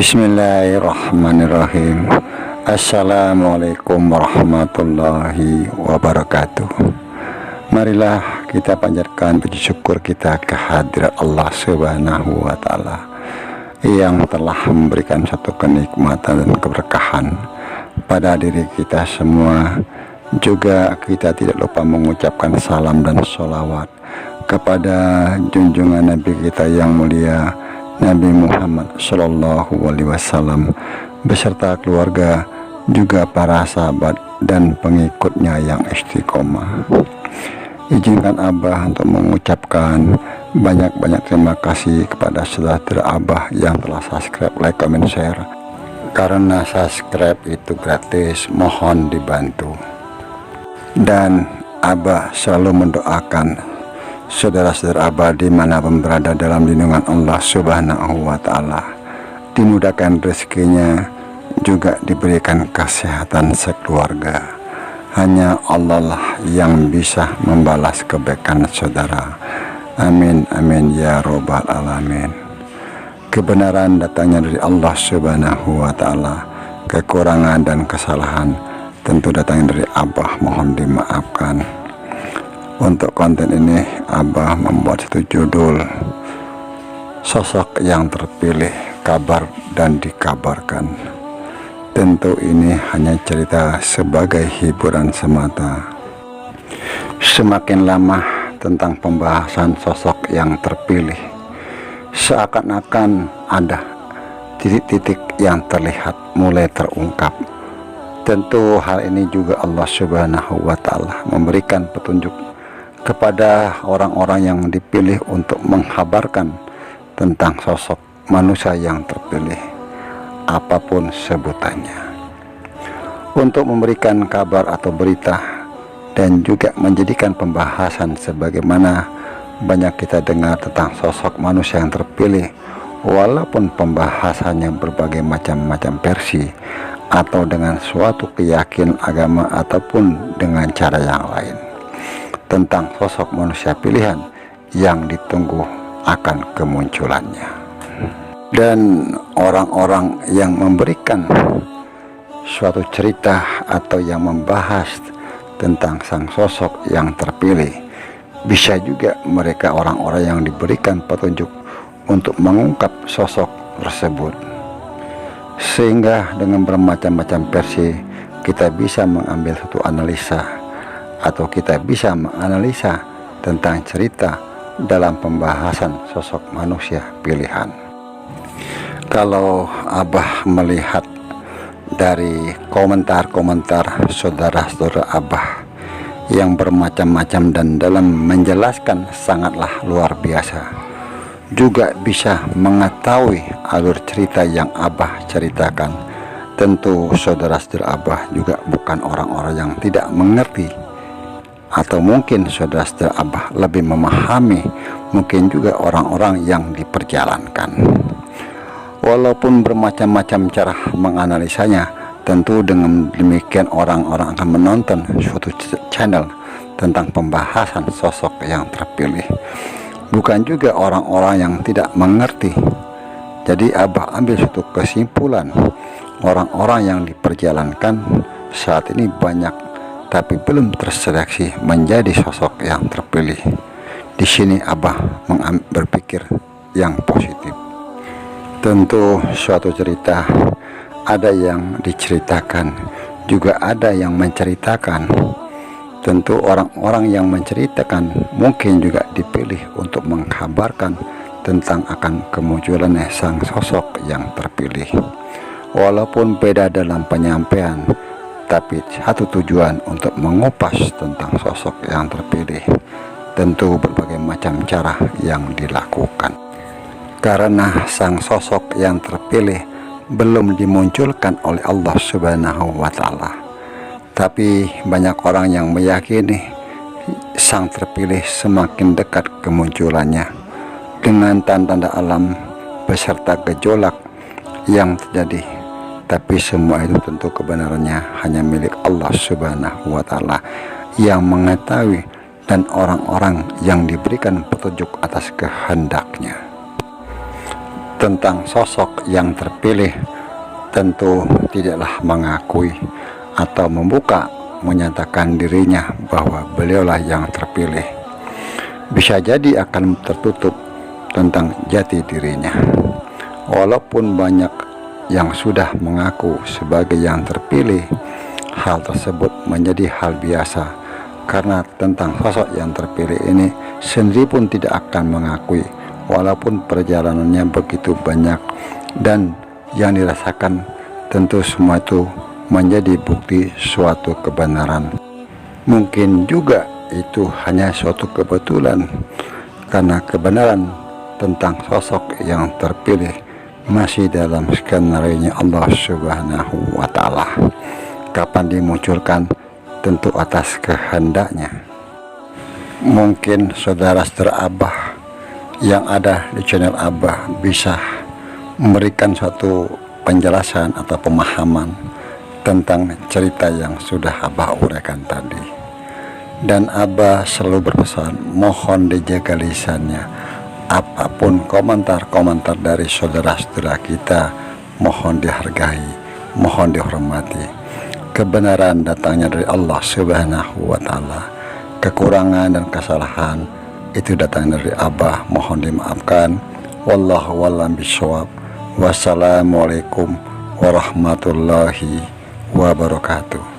Bismillahirrahmanirrahim. Assalamualaikum warahmatullahi wabarakatuh. Marilah kita panjatkan puji syukur kita kehadirat Allah Subhanahu wa Ta'ala yang telah memberikan satu kenikmatan dan keberkahan pada diri kita semua. Juga kita tidak lupa mengucapkan salam dan sholawat kepada junjungan Nabi kita yang mulia, Nabi Muhammad Shallallahu Alaihi Wasallam beserta keluarga, juga para sahabat dan pengikutnya yang istiqomah. Izinkan Abah untuk mengucapkan banyak-banyak terima kasih kepada saudara Abah yang telah subscribe, like, comment, share. Karena subscribe itu gratis, mohon dibantu. Dan Abah selalu mendoakan saudara-saudara Abah dimanapun berada dalam lindungan Allah Subhanahu wa Ta'ala, dimudahkan rezekinya, juga diberikan kesehatan sekeluarga. Hanya Allah lah yang bisa membalas kebaikan saudara. Amin amin ya robbal alamin. Kebenaran datangnya dari Allah Subhanahu wa Ta'ala, kekurangan dan kesalahan tentu datangnya dari Abah, mohon dimaafkan. Untuk konten ini Abah membuat satu judul, sosok yang terpilih, kabar dan dikabarkan. Tentu ini hanya cerita sebagai hiburan semata. Semakin lama tentang pembahasan sosok yang terpilih, seakan-akan ada titik-titik yang terlihat mulai terungkap. Tentu hal ini juga Allah Subhanahu wa Ta'ala memberikan petunjuk kepada orang-orang yang dipilih untuk menghabarkan tentang sosok manusia yang terpilih, apapun sebutannya, untuk memberikan kabar atau berita dan juga menjadikan pembahasan sebagaimana banyak kita dengar tentang sosok manusia yang terpilih, walaupun pembahasannya berbagai macam-macam versi atau dengan suatu keyakinan agama ataupun dengan cara yang lain tentang sosok manusia pilihan yang ditunggu akan kemunculannya. Dan orang-orang yang memberikan suatu cerita atau yang membahas tentang sang sosok yang terpilih, bisa juga mereka orang-orang yang diberikan petunjuk untuk mengungkap sosok tersebut, sehingga dengan bermacam-macam versi kita bisa mengambil satu analisa atau kita bisa menganalisa tentang cerita dalam pembahasan sosok manusia pilihan. Kalau Abah melihat dari komentar-komentar saudara-saudara Abah yang bermacam-macam dan dalam menjelaskan sangatlah luar biasa, juga bisa mengetahui alur cerita yang Abah ceritakan. Tentu saudara-saudara Abah juga bukan orang-orang yang tidak mengerti, atau mungkin saudara-saudara Abah lebih memahami, mungkin juga orang-orang yang diperjalankan. Walaupun bermacam-macam cara menganalisanya, tentu dengan demikian orang-orang akan menonton suatu channel tentang pembahasan sosok yang terpilih, bukan juga orang-orang yang tidak mengerti. Jadi Abah ambil suatu kesimpulan, orang-orang yang diperjalankan saat ini banyak tapi belum terseleksi menjadi sosok yang terpilih. Di sini Abah berpikir yang positif. Tentu suatu cerita ada yang diceritakan, juga ada yang menceritakan. Tentu orang-orang yang menceritakan mungkin juga dipilih untuk mengkabarkan tentang akan kemunculannya sang sosok yang terpilih. Walaupun beda dalam penyampaian, tapi satu tujuan untuk mengupas tentang sosok yang terpilih. Tentu berbagai macam cara yang dilakukan, karena sang sosok yang terpilih belum dimunculkan oleh Allah Subhanahu wa Ta'ala. Tapi banyak orang yang meyakini sang terpilih semakin dekat kemunculannya dengan tanda-tanda alam beserta gejolak yang terjadi. Tapi semua itu tentu kebenarannya hanya milik Allah Subhanahu wa Ta'ala yang mengetahui, dan orang-orang yang diberikan petunjuk atas kehendaknya. tentang sosok yang terpilih tentu tidaklah mengakui atau menyatakan dirinya bahwa beliaulah yang terpilih. Bisa jadi akan tertutup tentang jati dirinya. Walaupun banyak yang sudah mengaku sebagai yang terpilih, hal tersebut menjadi hal biasa, karena tentang sosok yang terpilih ini sendiri pun tidak akan mengakui, walaupun perjalanannya begitu banyak dan yang dirasakan tentu semua itu menjadi bukti suatu kebenaran. Mungkin juga itu hanya suatu kebetulan, karena kebenaran tentang sosok yang terpilih masih dalam skenario Allah Subhanahu wa Ta'ala. Kapan dimunculkan tentu atas kehendaknya. Mungkin saudara-saudara Abah yang ada di channel Abah bisa memberikan suatu penjelasan atau pemahaman tentang cerita yang sudah Abah uraikan tadi. Dan Abah selalu berpesan, mohon dijaga lisannya. Apapun komentar-komentar dari saudara-saudara kita, mohon dihargai, mohon dihormati. Kebenaran datangnya dari Allah Subhanahu wa Ta'ala. Kekurangan dan kesalahan itu datang dari Abah, mohon dimaafkan. Wallahu a'lam bishawab. Wassalamualaikum warahmatullahi wabarakatuh.